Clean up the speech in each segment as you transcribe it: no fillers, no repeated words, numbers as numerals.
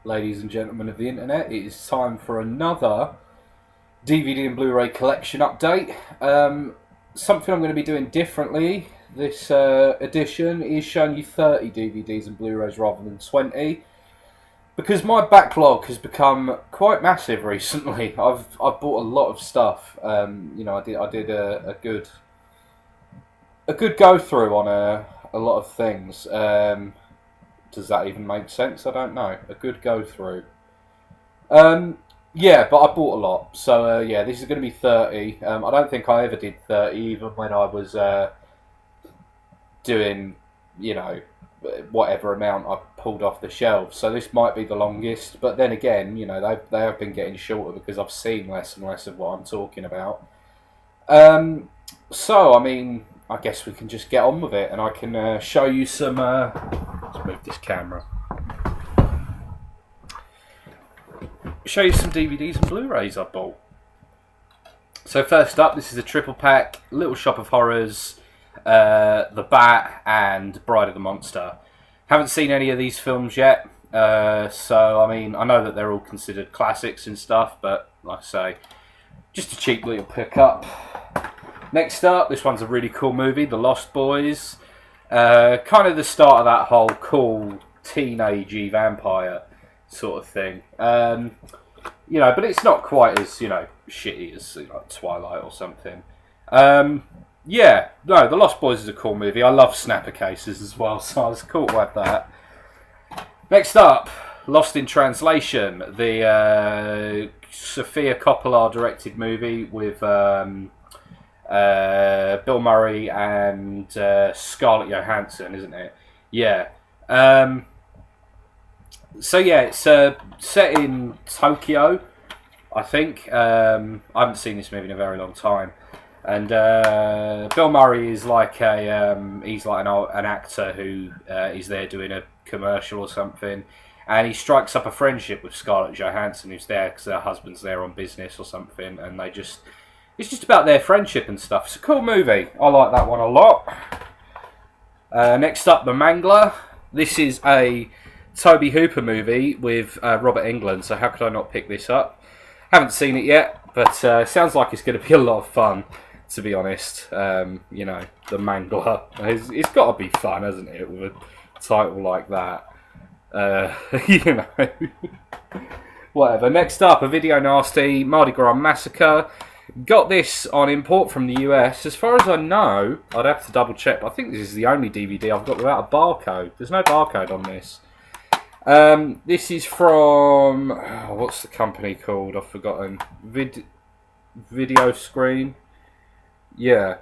ladies and gentlemen of the internet. It is time for another DVD and Blu-ray collection update. Something I'm going to be doing differently this edition is showing you 30 DVDs and Blu-rays rather than 20. Because my backlog has become quite massive recently. I've bought a lot of stuff. I did a good go through on a lot of things. Does that even make sense? I don't know. A good go through. Yeah, but I bought a lot. So yeah, this is going to be 30. I don't think I ever did 30, even when I was doing, whatever amount I pulled off the shelves. So this might be the longest, but then again, they have been getting shorter because I've seen less and less of what I'm talking about. So I mean, I guess we can just get on with it, and I can show you some. Let's move this camera. Show you some DVDs and Blu-rays I bought. So first up, this is a triple pack: Little Shop of Horrors, The Bat, and Bride of the Monster. Haven't seen any of these films yet, so I mean, I know that they're all considered classics and stuff, but like I say, just a cheap little pickup. Next up, this one's a really cool movie, The Lost Boys. Kind of the start of that whole cool teenagey vampire sort of thing. But it's not quite as, shitty as Twilight or something. The Lost Boys is a cool movie. I love snapper cases as well, so I was cool with that. Next up, Lost in Translation, the Sofia Coppola directed movie with Bill Murray and Scarlett Johansson, isn't it? Yeah. It's set in Tokyo, I think. I haven't seen this movie in a very long time. And Bill Murray is like he's like an actor who is there doing a commercial or something, and he strikes up a friendship with Scarlett Johansson, who's there because her husband's there on business or something, and it's just about their friendship and stuff. It's a cool movie. I like that one a lot. Next up, The Mangler. This is a Tobe Hooper movie with Robert Englund, so how could I not pick this up? Haven't seen it yet, but sounds like it's going to be a lot of fun, to be honest. The Mangler. It's got to be fun, hasn't it, with a title like that? Whatever. Next up, a video nasty, Mardi Gras Massacre. Got this on import from the US. As far as I know, I'd have to double check, but I think this is the only DVD I've got without a barcode. There's no barcode on this. This is from... what's the company called? I've forgotten. Video Screen. Yeah.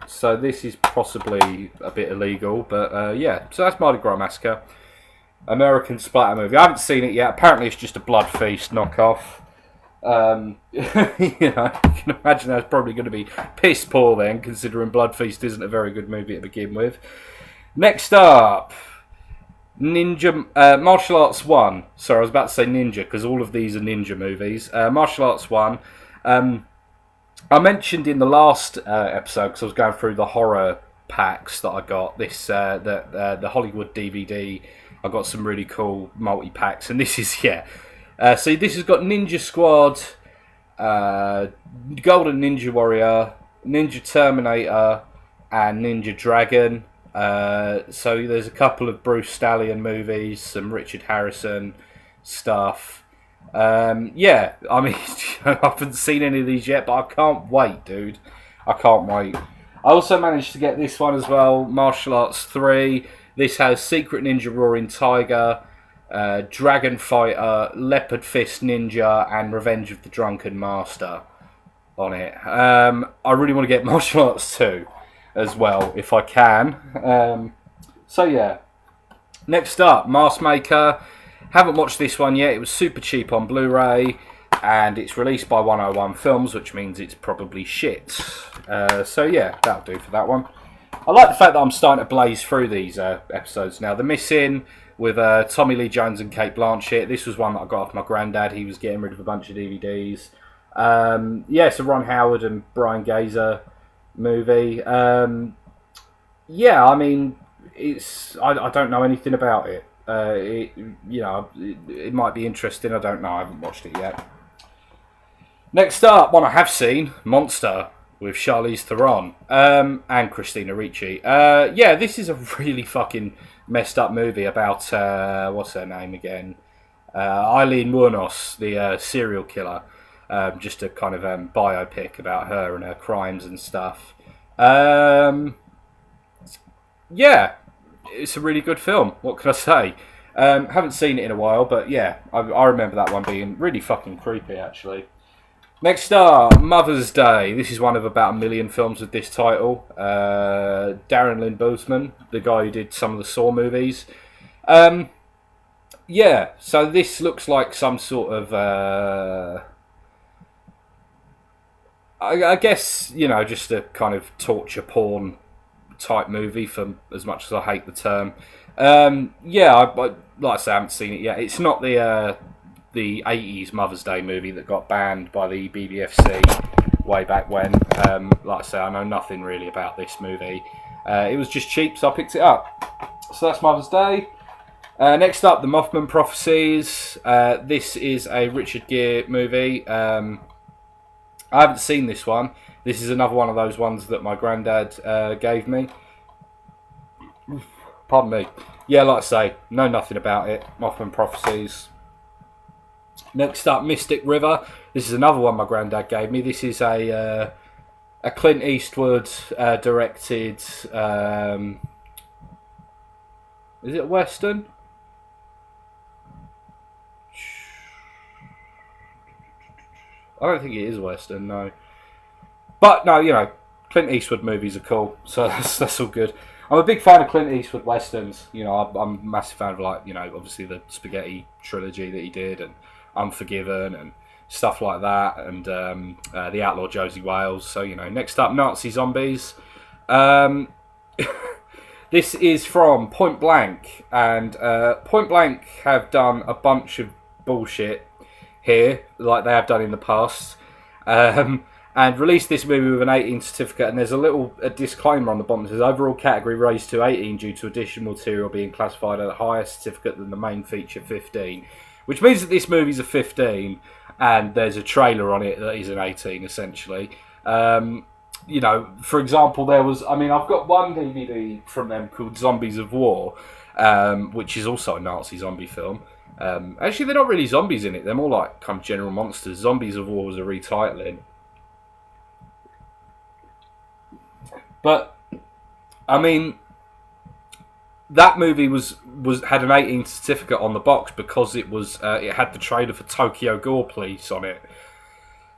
So this is possibly a bit illegal, but yeah. So that's Mardi Gras Massacre. American splatter movie. I haven't seen it yet. Apparently it's just a blood feast knockoff. You can imagine that's probably going to be piss poor then, considering Blood Feast isn't a very good movie to begin with. Next up, Martial Arts 1. Sorry, I was about to say Ninja, because all of these are ninja movies. Martial Arts 1. I mentioned in the last episode, because I was going through the horror packs that I got, the Hollywood DVD, I got some really cool multi-packs, and this is, so this has got Ninja Squad, Golden Ninja Warrior, Ninja Terminator, and Ninja Dragon. So there's a couple of Bruce Stallion movies, some Richard Harrison stuff. I mean, I haven't seen any of these yet, but I can't wait, dude. I can't wait. I also managed to get this one as well, Martial Arts 3. This has Secret Ninja Roaring Tiger, Dragon Fighter, Leopard Fist Ninja, and Revenge of the Drunken Master on it. I really want to get Martial Arts 2 as well, if I can. So yeah. Next up, Mask Maker. Haven't watched this one yet. It was super cheap on Blu-ray, and it's released by 101 Films, which means it's probably shit. So yeah, that'll do for that one. I like the fact that I'm starting to blaze through these episodes now. The Missing with Tommy Lee Jones and Cate Blanchett. This was one that I got off my granddad. He was getting rid of a bunch of DVDs. It's a Ron Howard and Brian Gazer movie. I mean, I don't know anything about it. It might be interesting. I don't know. I haven't watched it yet. Next up, one I have seen, Monster, with Charlize Theron and Christina Ricci. This is a really fucking messed up movie about what's her name again? Eileen Wuornos, the serial killer. Just a kind of biopic about her and her crimes and stuff. It's a really good film. What can I say? Haven't seen it in a while, but yeah, I remember that one being really fucking creepy, actually. Next up, Mother's Day. This is one of about 1 million films with this title. Darren Lynn Bousman, the guy who did some of the Saw movies. So this looks like some sort of... I guess, just a kind of torture porn type movie, for as much as I hate the term. Like I say, I haven't seen it yet. It's not the 80s Mother's Day movie that got banned by the BBFC way back when. Like I say, I know nothing really about this movie. It was just cheap, so I picked it up. So that's Mother's Day. Next up, The Mothman Prophecies. This is a Richard Gere movie. I haven't seen this one. This is another one of those ones that my granddad gave me. Pardon me. Yeah, like I say, know nothing about it. Mothman Prophecies. Next up, Mystic River. This is another one my granddad gave me. This is a Clint Eastwood directed... is it a Western? I don't think it is Western, no. But, no, Clint Eastwood movies are cool, so that's all good. I'm a big fan of Clint Eastwood Westerns. I'm a massive fan of, obviously the Spaghetti trilogy that he did, and Unforgiven, and stuff like that, and The Outlaw Josie Wales. So, next up, Nazi Zombies. This is from Point Blank, and Point Blank have done a bunch of bullshit here, like they have done in the past, and released this movie with an 18 certificate, and there's a disclaimer on the bottom that says overall category raised to 18 due to additional material being classified at a higher certificate than the main feature 15, which means that this movie's a 15 and there's a trailer on it that is an 18 essentially. For example, I've got one DVD from them called Zombies of War, which is also a Nazi zombie film. Actually, they're not really zombies in it. They're more like kind of general monsters. Zombies of War was a retitling. But, that movie had an 18 certificate on the box because it had the trailer for Tokyo Gore Police on it.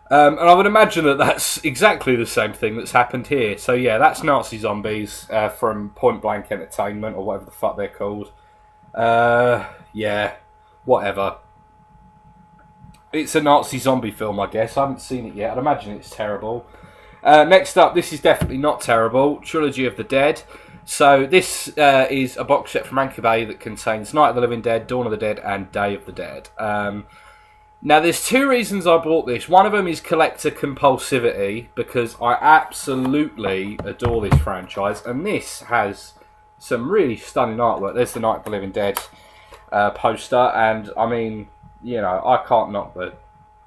And I would imagine that that's exactly the same thing that's happened here. So yeah, that's Nazi Zombies from Point Blank Entertainment, or whatever the fuck they're called. Whatever. It's a Nazi zombie film, I guess. I haven't seen it yet. I'd imagine it's terrible. Next up, this is definitely not terrible. Trilogy of the Dead. So this is a box set from Anchor Bay that contains Night of the Living Dead, Dawn of the Dead, and Day of the Dead. Now, there's two reasons I bought this. One of them is collector compulsivity, because I absolutely adore this franchise, and this has some really stunning artwork. There's the Night of the Living Dead poster, and I can't knock the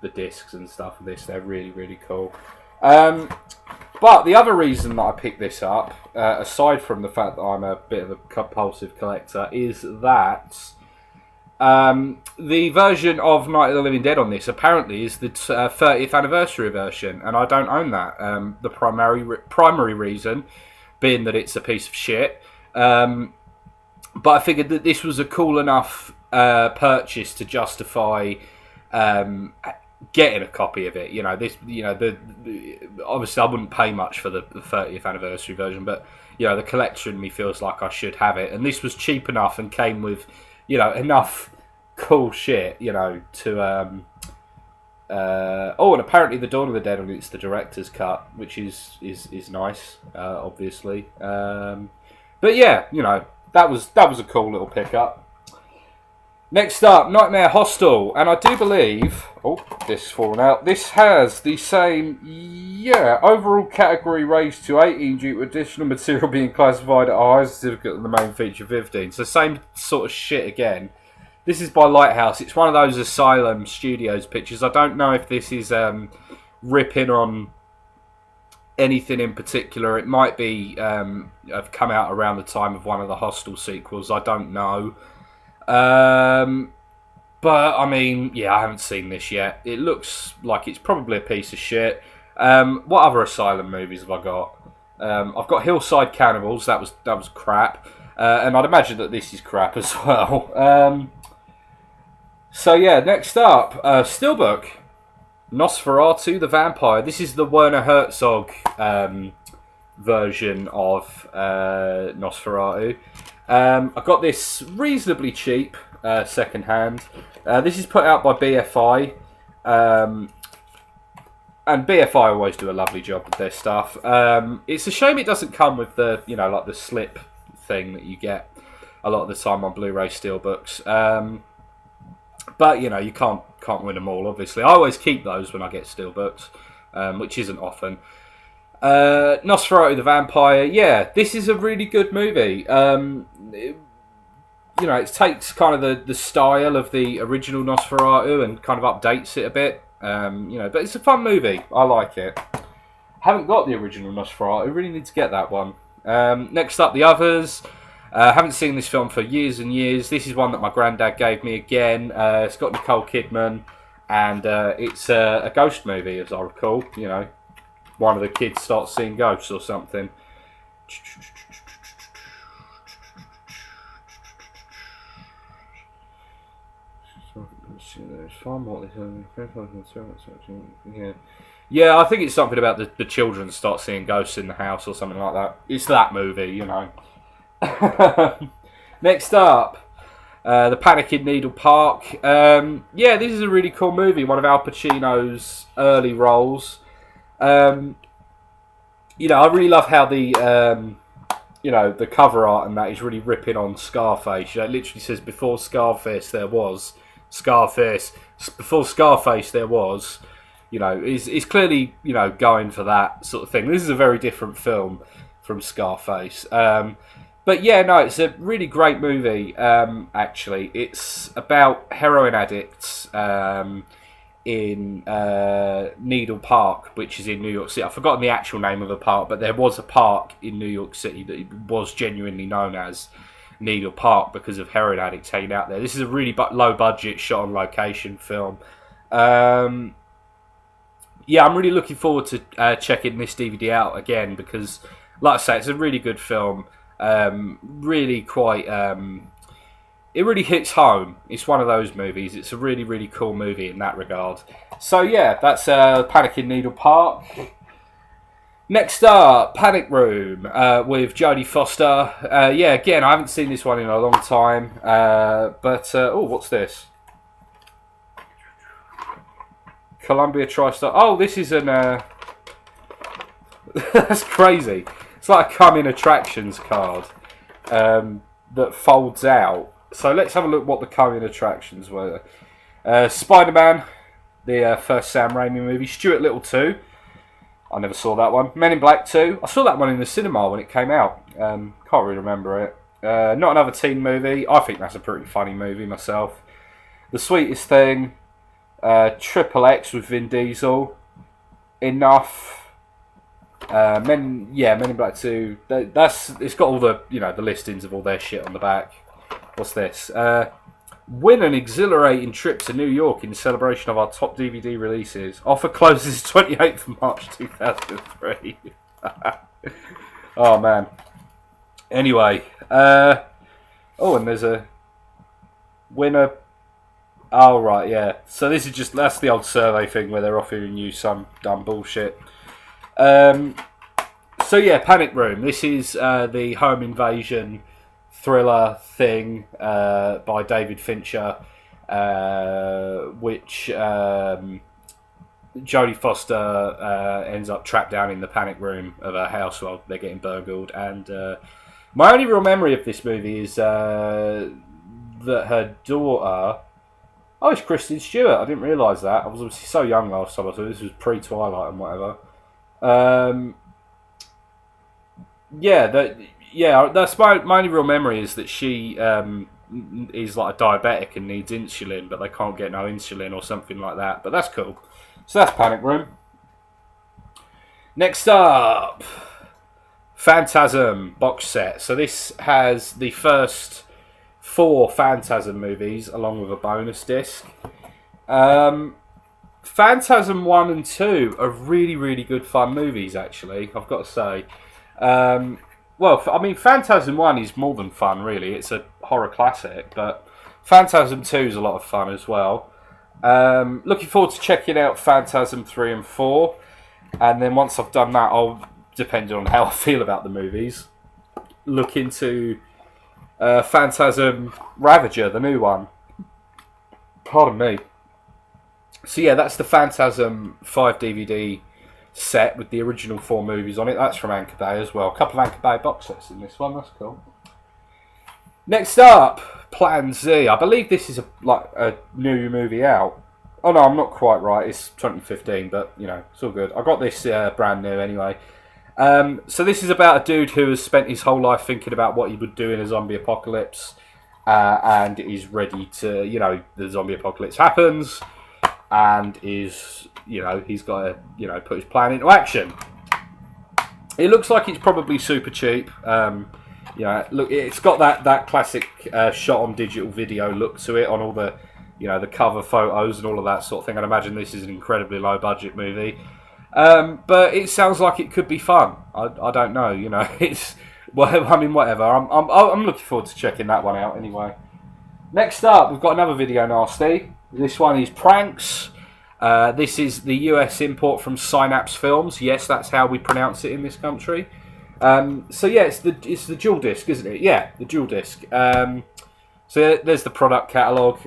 discs and stuff of this. They're really, really cool. But the other reason that I picked this up, aside from the fact that I'm a bit of a compulsive collector, is that the version of Night of the Living Dead on this apparently is the 30th anniversary version, and I don't own that. The primary reason being that it's a piece of shit. But I figured that this was a cool enough purchase to justify getting a copy of it. Obviously I wouldn't pay much for the 30th anniversary version, but the collector in me feels like I should have it, and this was cheap enough and came with enough cool shit to and apparently the Dawn of the Dead on it's the director's cut, which is nice, obviously. But yeah, that was a cool little pickup. Next up, Nightmare Hostel, and I do believe, this is falling out, this has the same, overall category raised to 18 due to additional material being classified at a higher certificate than the main feature 15. So same sort of shit again. This is by Lighthouse. It's one of those Asylum Studios pictures. I don't know if this is ripping on anything in particular. It might be have come out around the time of one of the Hostel sequels. I don't know. But I mean, I haven't seen this yet. It looks like it's probably a piece of shit. What other Asylum movies have I got? I've got Hillside Cannibals. That was crap, and I'd imagine that this is crap as well. So yeah, next up, Steelbook, Nosferatu the Vampyre. This is the Werner Herzog version of Nosferatu. I got this reasonably cheap second hand. This is put out by BFI, and BFI always do a lovely job with their stuff. It's a shame it doesn't come with the like the slip thing that you get a lot of the time on Blu-ray steelbooks. But you can't win them all. Obviously, I always keep those when I get steelbooks, which isn't often. Nosferatu the Vampyre, this is a really good movie. It takes kind of the style of the original Nosferatu and kind of updates it a bit. But it's a fun movie. I like it. Haven't got the original Nosferatu. I really need to get that one. Next up, The Others. Haven't seen this film for years and years. This is one that my granddad gave me again. It's got Nicole Kidman, and it's a ghost movie, as I recall. One of the kids starts seeing ghosts or something. Yeah, I think it's something about the children start seeing ghosts in the house or something like that. It's that movie, Next up, The Panic in Needle Park. This is a really cool movie. One of Al Pacino's early roles. I really love how the cover art and that is really ripping on Scarface. It literally says before Scarface there was Scarface. Before Scarface there was. Is clearly going for that sort of thing. This is a very different film from Scarface. But it's a really great movie. Actually, it's about heroin addicts. In Needle Park, which is in New York City. I've forgotten the actual name of the park, but there was a park in New York City that was genuinely known as Needle Park because of heroin addicts hanging out there. This is a really low budget, shot on location film. I'm really looking forward to checking this DVD out again because, like I say, it's a really good film. Really quite... it really hits home. It's one of those movies. It's a really, really cool movie in that regard. So that's Panic in Needle Park. Next up, Panic Room with Jodie Foster. Again, I haven't seen this one in a long time. What's this? Columbia TriStar. Oh, this is an... That's crazy. It's like a coming attractions card that folds out. So let's have a look what the coming attractions were. Spider-Man, the first Sam Raimi movie. Stuart Little 2. I never saw that one. Men in Black 2. I saw that one in the cinema when it came out. Can't really remember it. Not Another Teen Movie. I think that's a pretty funny movie myself. The Sweetest Thing. Triple X with Vin Diesel. Enough. Men in Black 2. It's got all the the listings of all their shit on the back. What's this? Win an exhilarating trip to New York in celebration of our top DVD releases. Offer closes 28th of March 2003. Oh man. Anyway, and there's a winner. Oh right, yeah. So this is that's the old survey thing where they're offering you some dumb bullshit. Panic Room. This is the home invasion thriller thing by David Fincher, which Jodie Foster ends up trapped down in the panic room of her house while they're getting burgled. And my only real memory of this movie is the that her daughter... Oh, it's Kristen Stewart. I didn't realise that. I was obviously so young last time, so this was pre-Twilight and whatever. That's my only real memory is that she is like a diabetic and needs insulin, but they can't get no insulin or something like that. But that's cool. So that's Panic Room. Next up, Phantasm box set. So this has the first 4 Phantasm movies along with a bonus disc. Phantasm 1 and 2 are really, really good fun movies, actually, I've got to say. Well, I mean, Phantasm 1 is more than fun, really. It's a horror classic, but Phantasm 2 is a lot of fun as well. Looking forward to checking out Phantasm 3 and 4. And then once I've done that, I'll, depending on how I feel about the movies, look into Phantasm Ravager, the new one. Pardon me. So yeah, that's the Phantasm 5 DVD set with the original 4 movies on it. That's from Anchor Bay as well. A couple of Anchor Bay box sets in this one. That's cool. Next up, Plan Z. I believe this is a new movie out. Oh no, I'm not quite right. It's 2015, but you know, it's all good. I got this brand new anyway. So this is about a dude who has spent his whole life thinking about what he would do in a zombie apocalypse, and is ready to, you know, the zombie apocalypse happens, and is, you know, he's got to, you know, put his plan into action. It looks like it's probably super cheap. You know, look, it's got that classic shot on digital video look to it on all the, you know, the cover photos and all of that sort of thing. I'd imagine this is an incredibly low budget movie. But it sounds like it could be fun. I don't know, you know. It's, well, I mean, whatever. I'm looking forward to checking that one out anyway. Next up, we've got another video nasty. This one is Pranks. This is the US import from Synapse Films. Yes, that's how we pronounce it in this country. So yeah, it's the dual disc, isn't it? Yeah, the dual disc. So there's the product catalogue.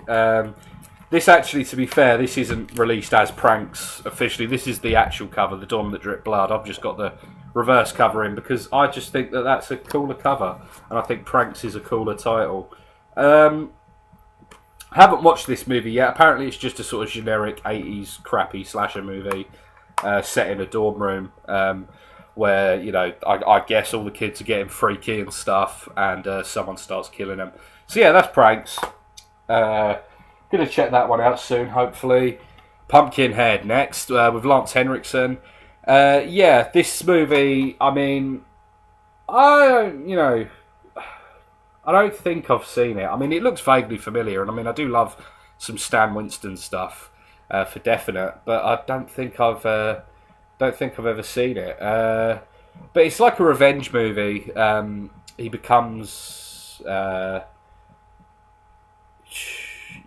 This actually, to be fair, this isn't released as Pranks officially. This is the actual cover, the Dawn That Drip Blood. I've just got the reverse cover in because I just think that that's a cooler cover, and I think Pranks is a cooler title. Haven't watched this movie yet. Apparently, it's just a sort of generic 80s crappy slasher movie set in a dorm room where, you know, I guess all the kids are getting freaky and stuff, and someone starts killing them. So yeah, that's Pranks. Gonna check that one out soon, hopefully. Pumpkinhead next with Lance Henriksen. Yeah, this movie. I mean, I don't think I've seen it. I mean, it looks vaguely familiar, and I mean, I do love some Stan Winston stuff for definite, but I don't think I've ever seen it. But it's like a revenge movie. He becomes.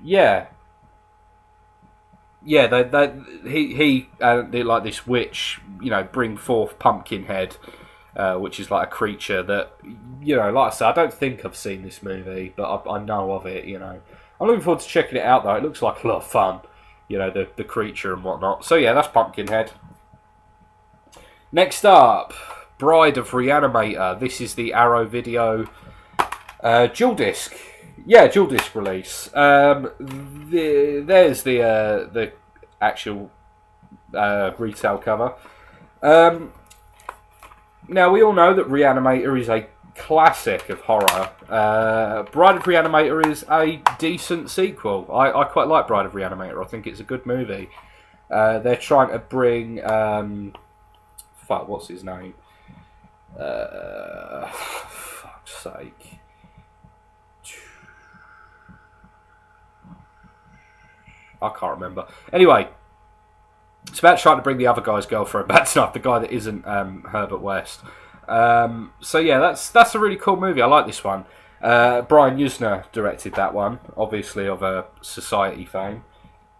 Yeah, he like this witch, you know, bring forth Pumpkinhead, which is like a creature that, you know, like I said, I don't think I've seen this movie, but I know of it, you know. I'm looking forward to checking it out though. It looks like a lot of fun, you know, the creature and whatnot. So yeah, that's Pumpkinhead. Next up, Bride of Re-Animator. This is the Arrow Video dual disc. Yeah, dual disc release. There's the actual retail cover. Now, we all know that Re-Animator is a classic of horror. Bride of Re-Animator is a decent sequel. I quite like Bride of Re-Animator. I think it's a good movie. They're trying to bring... what's his name? Fuck's sake. I can't remember. Anyway, it's about trying to bring the other guy's girlfriend back to life, the guy that isn't Herbert West. So yeah, that's a really cool movie. I like this one. Brian Yuzna directed that one, obviously of Society fame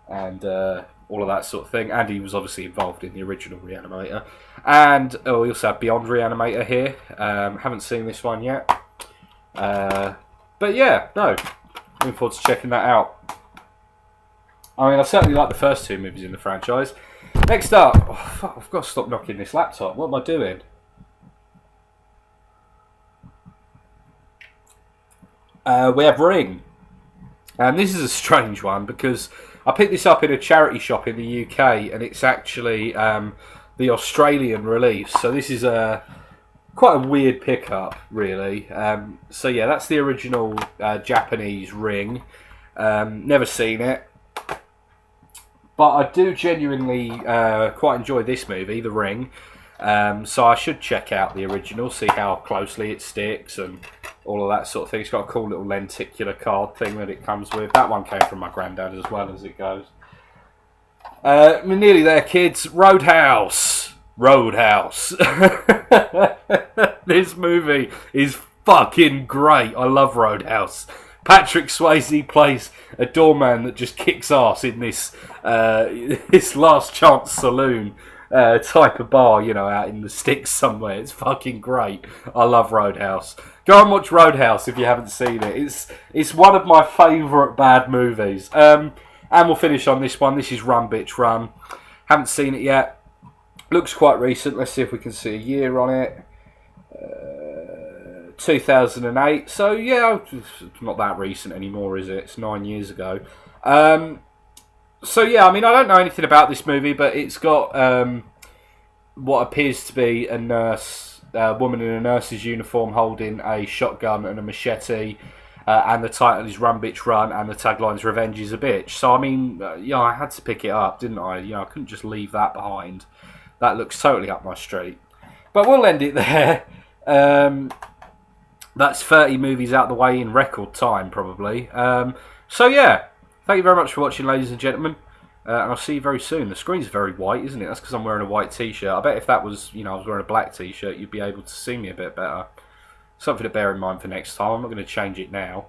and all of that sort of thing. And he was obviously involved in the original Re-Animator. And we also have Beyond Re-Animator here. Haven't seen this one yet. But yeah, no. Looking forward to checking that out. I mean, I certainly like the first 2 movies in the franchise. Next up, I've got to stop knocking this laptop. What am I doing? We have Ring. And this is a strange one because I picked this up in a charity shop in the UK, and it's actually the Australian release. So this is quite a weird pickup, really. So yeah, that's the original Japanese Ring. Never seen it, but I do genuinely quite enjoy this movie, The Ring. So I should check out the original, see how closely it sticks and all of that sort of thing. It's got a cool little lenticular card thing that it comes with. That one came from my granddad as well, as it goes. We're nearly there, kids. Roadhouse. Roadhouse. This movie is fucking great. I love Roadhouse. Patrick Swayze plays a doorman that just kicks ass in this this last chance saloon type of bar, you know, out in the sticks somewhere. It's fucking great. I love Roadhouse. Go and watch Roadhouse if you haven't seen it. It's one of my favourite bad movies. And we'll finish on this one. This is Run Bitch Run. Haven't seen it yet. Looks quite recent. Let's see if we can see a year on it. 2008. So yeah, it's not that recent anymore, is it? It's 9 years ago. So yeah, I mean, I don't know anything about this movie, but it's got what appears to be a nurse, a woman in a nurse's uniform holding a shotgun and a machete, and the title is Run Bitch Run, and the tagline is Revenge is a Bitch. So I mean, yeah, I had to pick it up, didn't I? You know, I couldn't just leave that behind. That looks totally up my street. But we'll end it there. That's 30 movies out the way in record time, probably. So yeah, thank you very much for watching, ladies and gentlemen. And I'll see you very soon. The screen's very white, isn't it? That's because I'm wearing a white t-shirt. I bet if that was, you know, I was wearing a black t-shirt, you'd be able to see me a bit better. Something to bear in mind for next time. I'm not going to change it now.